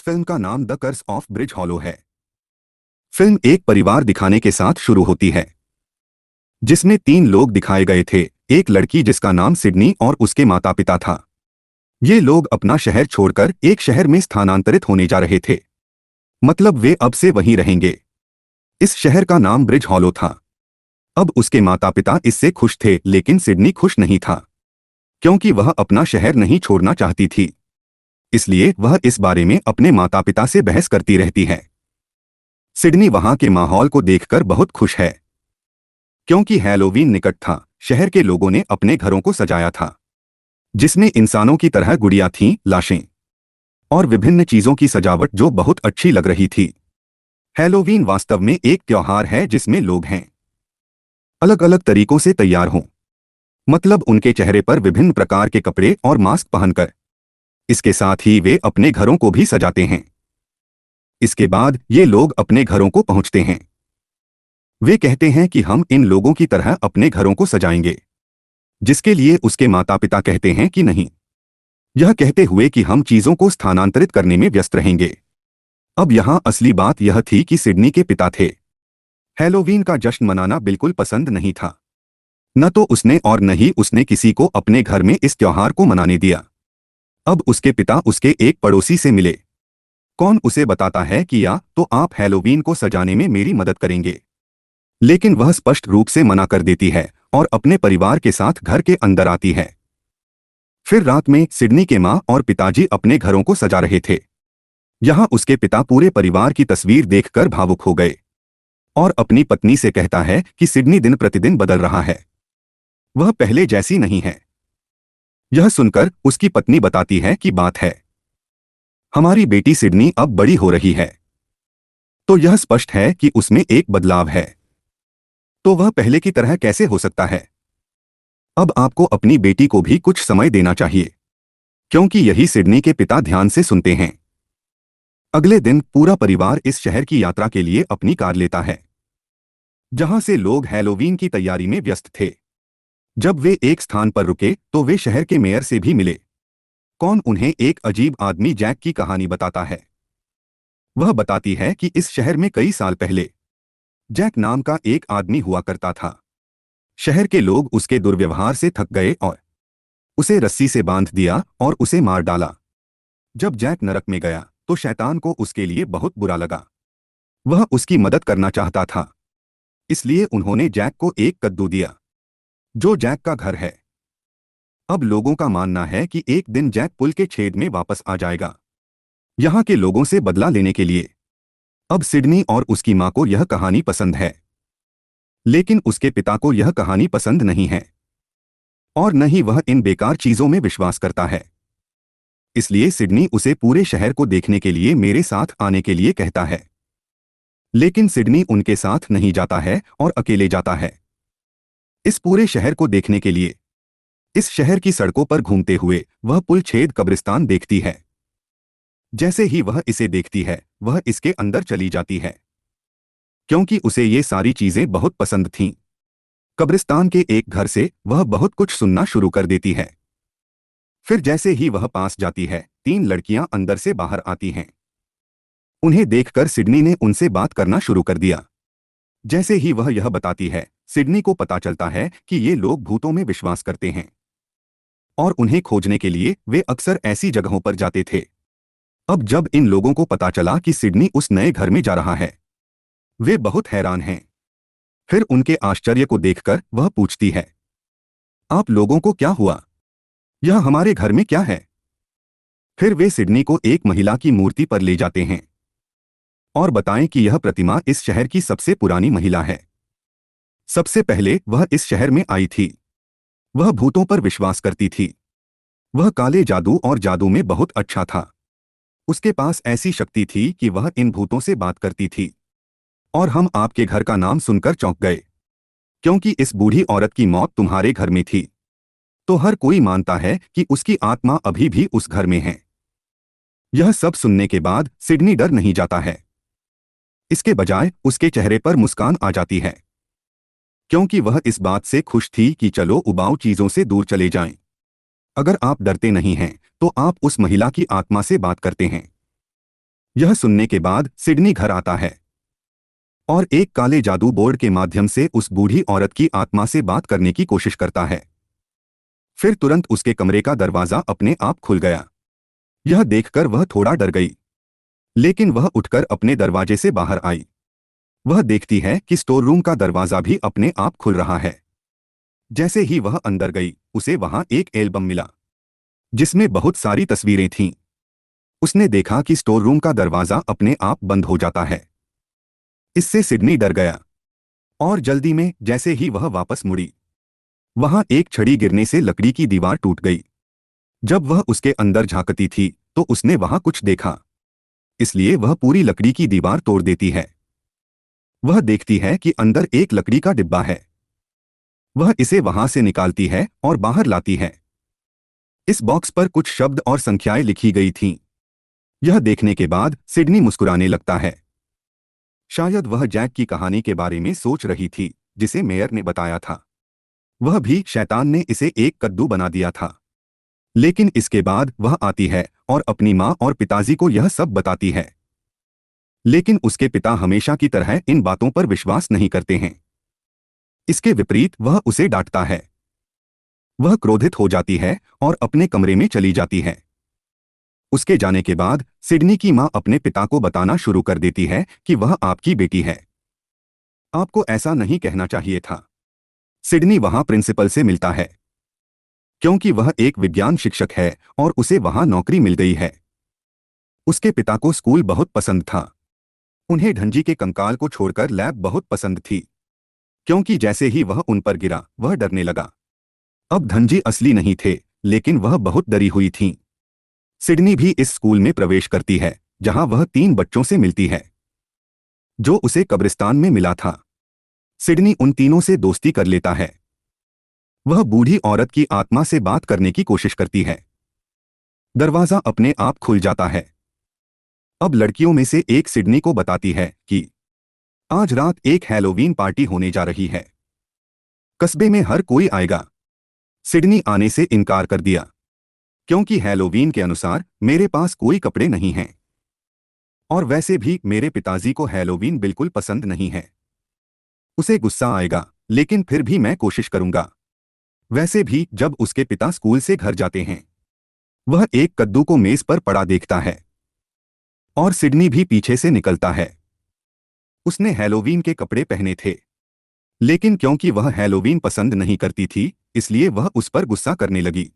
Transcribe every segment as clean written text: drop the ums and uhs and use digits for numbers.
Film का नाम the curse of Bridge Hollow है। फिल्म एक परिवार दिखाने के साथ शुरू होती है जिसमें तीन लोग दिखाए गए थे। एक लड़की जिसका नाम सिडनी और उसके माता पिता था। ये लोग अपना शहर छोड़कर एक शहर में स्थानांतरित होने जा रहे थे। मतलब वे अब से वहीं रहेंगे। इस शहर का नाम ब्रिज हॉलो था। अब उसके माता पिता इससे खुश थे, लेकिन सिडनी खुश नहीं था क्योंकि वह अपना शहर नहीं छोड़ना चाहती थी। इसलिए वह इस बारे में अपने माता पिता से बहस करती रहती है। सिडनी वहां के माहौल को देखकर बहुत खुश है क्योंकि हैलोवीन निकट था। शहर के लोगों ने अपने घरों को सजाया था जिसमें इंसानों की तरह गुड़ियां थीं, लाशें और विभिन्न चीजों की सजावट जो बहुत अच्छी लग रही थी। हैलोवीन वास्तव में एक त्योहार है जिसमें लोग हैं अलग अलग तरीकों से तैयार हों। मतलब उनके चेहरे पर विभिन्न प्रकार के कपड़े और मास्क पहनकर। इसके साथ ही वे अपने घरों को भी सजाते हैं। इसके बाद ये लोग अपने घरों को पहुंचते हैं। वे कहते हैं कि हम इन लोगों की तरह अपने घरों को सजाएंगे, जिसके लिए उसके माता पिता कहते हैं कि नहीं, यह कहते हुए कि हम चीजों को स्थानांतरित करने में व्यस्त रहेंगे। अब यहां असली बात यह थी कि सिडनी के पिता थे। हैलोवीन का जश्न मनाना बिल्कुल पसंद नहीं था। न तो उसने और न ही उसने किसी को अपने घर में इस त्योहार को मनाने दिया। अब उसके पिता उसके एक पड़ोसी से मिले। कौन उसे बताता है कि या तो आप हैलोवीन को सजाने में मेरी मदद करेंगे, लेकिन वह स्पष्ट रूप से मना कर देती है और अपने परिवार के साथ घर के अंदर आती है। फिर रात में सिडनी के माँ और पिताजी अपने घरों को सजा रहे थे। यहाँ उसके पिता पूरे परिवार की तस्वीर देखकर भावुक हो गए और अपनी पत्नी से कहता है कि सिडनी दिन प्रतिदिन बदल रहा है, वह पहले जैसी नहीं है। यह सुनकर उसकी पत्नी बताती है कि बात है, हमारी बेटी सिडनी अब बड़ी हो रही है, तो यह स्पष्ट है कि उसमें एक बदलाव है। तो वह पहले की तरह कैसे हो सकता है? अब आपको अपनी बेटी को भी कुछ समय देना चाहिए, क्योंकि यही सिडनी के पिता ध्यान से सुनते हैं। अगले दिन पूरा परिवार इस शहर की यात्रा के लिए अपनी कार लेता है, जहां से लोग हैलोवीन की तैयारी में व्यस्त थे। जब वे एक स्थान पर रुके तो वे शहर के मेयर से भी मिले। कौन उन्हें एक अजीब आदमी जैक की कहानी बताता है। वह बताती है कि इस शहर में कई साल पहले जैक नाम का एक आदमी हुआ करता था। शहर के लोग उसके दुर्व्यवहार से थक गए और उसे रस्सी से बांध दिया और उसे मार डाला। जब जैक नरक में गया तो शैतान को उसके लिए बहुत बुरा लगा। वह उसकी मदद करना चाहता था, इसलिए उन्होंने जैक को एक कद्दू दिया, जो जैक का घर है। अब लोगों का मानना है कि एक दिन जैक पुल के छेद में वापस आ जाएगा, यहाँ के लोगों से बदला लेने के लिए। अब सिडनी और उसकी माँ को यह कहानी पसंद है, लेकिन उसके पिता को यह कहानी पसंद नहीं है और न ही वह इन बेकार चीजों में विश्वास करता है। इसलिए सिडनी उसे पूरे शहर को देखने के लिए मेरे साथ आने के लिए कहता है, लेकिन सिडनी उनके साथ नहीं जाता है और अकेले जाता है इस पूरे शहर को देखने के लिए। इस शहर की सड़कों पर घूमते हुए वह पुल छेद कब्रिस्तान देखती है। जैसे ही वह इसे देखती है वह इसके अंदर चली जाती है, क्योंकि उसे ये सारी चीजें बहुत पसंद थीं। कब्रिस्तान के एक घर से वह बहुत कुछ सुनना शुरू कर देती है। फिर जैसे ही वह पास जाती है, तीन लड़कियां अंदर से बाहर आती हैं। उन्हें देखकर सिडनी ने उनसे बात करना शुरू कर दिया। जैसे ही वह यह बताती है, सिडनी को पता चलता है कि ये लोग भूतों में विश्वास करते हैं और उन्हें खोजने के लिए वे अक्सर ऐसी जगहों पर जाते थे। अब जब इन लोगों को पता चला कि सिडनी उस नए घर में जा रहा है, वे बहुत हैरान हैं। फिर उनके आश्चर्य को देखकर वह पूछती है, आप लोगों को क्या हुआ? यह हमारे घर में क्या है? फिर वे सिडनी को एक महिला की मूर्ति पर ले जाते हैं और बताएं कि यह प्रतिमा इस शहर की सबसे पुरानी महिला है। सबसे पहले वह इस शहर में आई थी। वह भूतों पर विश्वास करती थी। वह काले जादू और जादू में बहुत अच्छा था। उसके पास ऐसी शक्ति थी कि वह इन भूतों से बात करती थी। और हम आपके घर का नाम सुनकर चौंक गए, क्योंकि इस बूढ़ी औरत की मौत तुम्हारे घर में थी। तो हर कोई मानता है कि उसकी आत्मा अभी भी उस घर में है। यह सब सुनने के बाद सिडनी डर नहीं जाता है। इसके बजाय उसके चेहरे पर मुस्कान आ जाती है, क्योंकि वह इस बात से खुश थी कि चलो उबाऊ चीजों से दूर चले जाएं। अगर आप डरते नहीं हैं तो आप उस महिला की आत्मा से बात करते हैं। यह सुनने के बाद सिडनी घर आता है और एक काले जादू बोर्ड के माध्यम से उस बूढ़ी औरत की आत्मा से बात करने की कोशिश करता है। फिर तुरंत उसके कमरे का दरवाजा अपने आप खुल गया। यह देखकर वह थोड़ा डर गई, लेकिन वह उठकर अपने दरवाजे से बाहर आई। वह देखती है कि स्टोर रूम का दरवाजा भी अपने आप खुल रहा है। जैसे ही वह अंदर गई, उसे वहां एक एल्बम मिला जिसमें बहुत सारी तस्वीरें थीं। उसने देखा कि स्टोर रूम का दरवाजा अपने आप बंद हो जाता है। इससे सिडनी डर गया और जल्दी में जैसे ही वह वापस मुड़ी, वहां एक छड़ी गिरने से लकड़ी की दीवार टूट गई। जब वह उसके अंदर झांकती थी तो उसने वहां कुछ देखा, इसलिए वह पूरी लकड़ी की दीवार तोड़ देती है। वह देखती है कि अंदर एक लकड़ी का डिब्बा है। वह इसे वहां से निकालती है और बाहर लाती है। इस बॉक्स पर कुछ शब्द और संख्याएं लिखी गई थीं। यह देखने के बाद सिडनी मुस्कुराने लगता है। शायद वह जैक की कहानी के बारे में सोच रही थी जिसे मेयर ने बताया था। वह भी शैतान ने इसे एक कद्दू बना दिया था। लेकिन इसके बाद वह आती है और अपनी माँ और पिताजी को यह सब बताती है। लेकिन उसके पिता हमेशा की तरह इन बातों पर विश्वास नहीं करते हैं। इसके विपरीत वह उसे डांटता है। वह क्रोधित हो जाती है और अपने कमरे में चली जाती है। उसके जाने के बाद सिडनी की माँ अपने पिता को बताना शुरू कर देती है कि वह आपकी बेटी है। आपको ऐसा नहीं कहना चाहिए था। सिडनी वहां प्रिंसिपल से मिलता है क्योंकि वह एक विज्ञान शिक्षक है और उसे वहां नौकरी मिल गई है। उसके पिता को स्कूल बहुत पसंद था। उन्हें ढंजी के कंकाल को छोड़कर लैब बहुत पसंद थी, क्योंकि जैसे ही वह उन पर गिरा वह डरने लगा। अब धनजी असली नहीं थे, लेकिन वह बहुत डरी हुई थीं। सिडनी भी इस स्कूल में प्रवेश करती है जहां वह 3 बच्चों से मिलती है जो उसे कब्रिस्तान में मिला था। सिडनी उन तीनों से दोस्ती कर लेता है। वह बूढ़ी औरत की आत्मा से बात करने की कोशिश करती है। दरवाजा अपने आप खुल जाता है। अब लड़कियों में से एक सिडनी को बताती है कि आज रात एक हैलोवीन पार्टी होने जा रही है। कस्बे में हर कोई आएगा। सिडनी आने से इनकार कर दिया क्योंकि हैलोवीन के अनुसार मेरे पास कोई कपड़े नहीं हैं और वैसे भी मेरे पिताजी को हैलोवीन बिल्कुल पसंद नहीं है। उसे गुस्सा आएगा, लेकिन फिर भी मैं कोशिश करूंगा। वैसे भी जब उसके पिता स्कूल से घर जाते हैं, वह एक कद्दू को मेज पर पड़ा देखता है और सिडनी भी पीछे से निकलता है। उसने हैलोवीन के कपड़े पहने थे, लेकिन क्योंकि वह हैलोवीन पसंद नहीं करती थी, इसलिए वह उस पर गुस्सा करने लगी।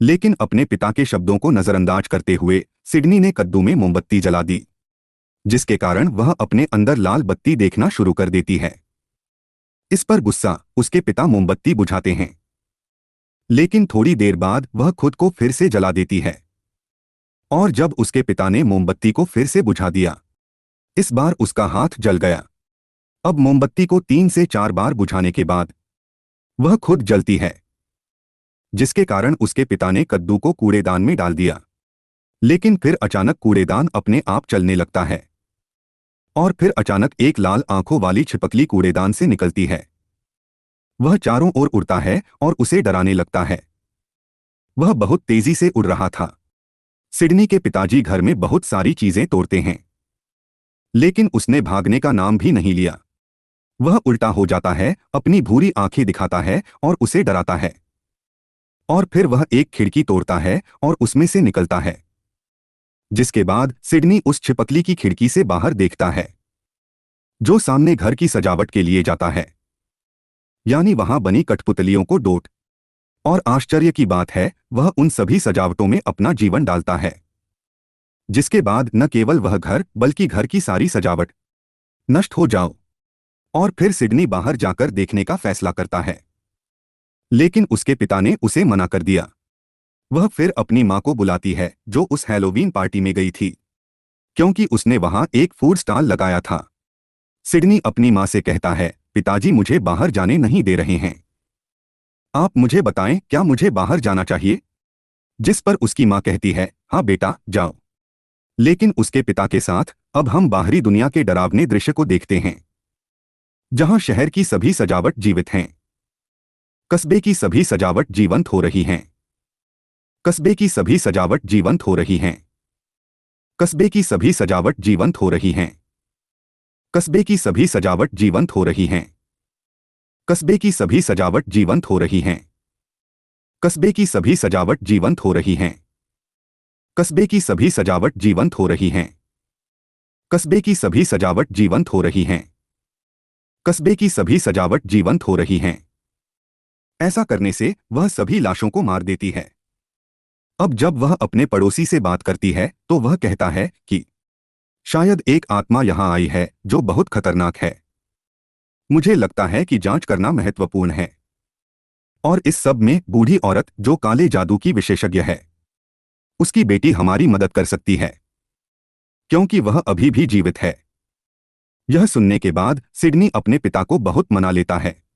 लेकिन अपने पिता के शब्दों को नजरअंदाज करते हुए सिडनी ने कद्दू में मोमबत्ती जला दी, जिसके कारण वह अपने अंदर लाल बत्ती देखना शुरू कर देती है। इस पर गुस्सा उसके पिता मोमबत्ती बुझाते हैं, लेकिन थोड़ी देर बाद वह खुद को फिर से जला देती है। और जब उसके पिता ने मोमबत्ती को फिर से बुझा दिया, इस बार उसका हाथ जल गया। अब मोमबत्ती को 3 से 4 बार बुझाने के बाद वह खुद जलती है, जिसके कारण उसके पिता ने कद्दू को कूड़ेदान में डाल दिया। लेकिन फिर अचानक कूड़ेदान अपने आप चलने लगता है और फिर अचानक एक लाल आंखों वाली छिपकली कूड़ेदान से निकलती है। वह चारों ओर उड़ता है और उसे डराने लगता है। वह बहुत तेजी से उड़ रहा था। सिडनी के पिताजी घर में बहुत सारी चीजें तोड़ते हैं, लेकिन उसने भागने का नाम भी नहीं लिया। वह उल्टा हो जाता है, अपनी भूरी आंखें दिखाता है और उसे डराता है। और फिर वह एक खिड़की तोड़ता है और उसमें से निकलता है, जिसके बाद सिडनी उस छिपकली की खिड़की से बाहर देखता है जो सामने घर की सजावट के लिए जाता है, यानी वहां बनी कठपुतलियों को डोट। और आश्चर्य की बात है, वह उन सभी सजावटों में अपना जीवन डालता है, जिसके बाद न केवल वह घर बल्कि घर की सारी सजावट नष्ट हो जाओ। और फिर सिडनी बाहर जाकर देखने का फैसला करता है, लेकिन उसके पिता ने उसे मना कर दिया। वह फिर अपनी मां को बुलाती है जो उस हैलोवीन पार्टी में गई थी, क्योंकि उसने वहां एक फूड स्टॉल लगाया था। सिडनी अपनी मां से कहता है, पिताजी मुझे बाहर जाने नहीं दे रहे हैं। आप मुझे बताएं, क्या मुझे बाहर जाना चाहिए? जिस पर उसकी मां कहती है, हाँ बेटा जाओ। लेकिन उसके पिता के साथ अब हम बाहरी दुनिया के डरावने दृश्य को देखते हैं, जहां शहर की सभी सजावट जीवित हैं। कस्बे की सभी सजावट जीवंत हो रही हैं। कस्बे की सभी सजावट जीवंत हो रही हैं। कस्बे की सभी सजावट जीवंत हो रही हैं। कस्बे की सभी सजावट जीवंत हो रही हैं। कस्बे की सभी सजावट जीवंत हो रही हैं। कस्बे की सभी सजावट जीवंत हो रही हैं। कस्बे की सभी सजावट जीवंत हो रही हैं। कस्बे की सभी सजावट जीवंत हो रही हैं। कस्बे की सभी सजावट जीवंत हो रही हैं। ऐसा करने से वह सभी लाशों को मार देती है। अब जब वह अपने पड़ोसी से बात करती है तो वह कहता है कि शायद एक आत्मा यहां आई है जो बहुत खतरनाक है। मुझे लगता है कि जांच करना महत्वपूर्ण है। और इस सब में बूढ़ी औरत जो काले जादू की विशेषज्ञ है, उसकी बेटी हमारी मदद कर सकती है, क्योंकि वह अभी भी जीवित है। यह सुनने के बाद सिडनी अपने पिता को बहुत मना लेता है।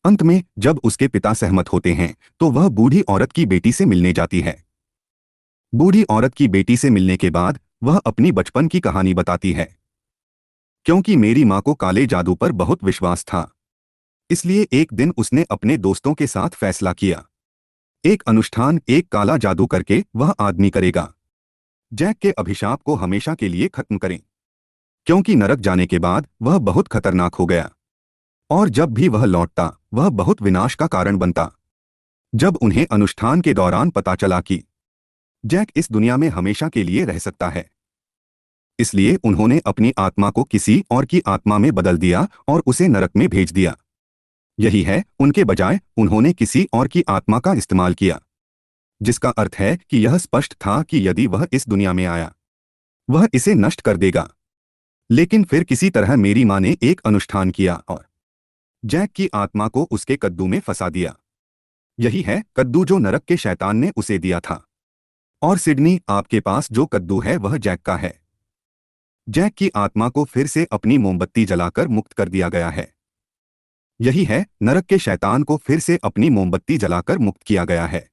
अंत में जब उसके पिता सहमत होते हैं तो वह बूढ़ी औरत की बेटी से मिलने जाती है। बूढ़ी औरत की बेटी से मिलने के बाद वह अपनी बचपन की कहानी बताती है। क्योंकि मेरी माँ को काले जादू पर बहुत विश्वास था, इसलिए एक दिन उसने अपने दोस्तों के साथ फैसला किया, एक अनुष्ठान एक काला जादू करके वह आदमी करेगा, जैक के अभिशाप को हमेशा के लिए खत्म करें। क्योंकि नरक जाने के बाद वह बहुत खतरनाक हो गया और जब भी वह लौटता वह बहुत विनाश का कारण बनता। जब उन्हें अनुष्ठान के दौरान पता चला कि जैक इस दुनिया में हमेशा के लिए रह सकता है, इसलिए उन्होंने अपनी आत्मा को किसी और की आत्मा में बदल दिया और उसे नरक में भेज दिया। यही है, उनके बजाय उन्होंने किसी और की आत्मा का इस्तेमाल किया, जिसका अर्थ है कि यह स्पष्ट था कि यदि वह इस दुनिया में आया वह इसे नष्ट कर देगा। लेकिन फिर किसी तरह मेरी माँ ने एक अनुष्ठान किया और जैक की आत्मा को उसके कद्दू में फंसा दिया। यही है कद्दू जो नरक के शैतान ने उसे दिया था। और सिडनी, आपके पास जो कद्दू है वह जैक का है। जैक की आत्मा को फिर से अपनी मोमबत्ती जलाकर मुक्त कर दिया गया है। यही है, नरक के शैतान को फिर से अपनी मोमबत्ती जलाकर मुक्त किया गया है।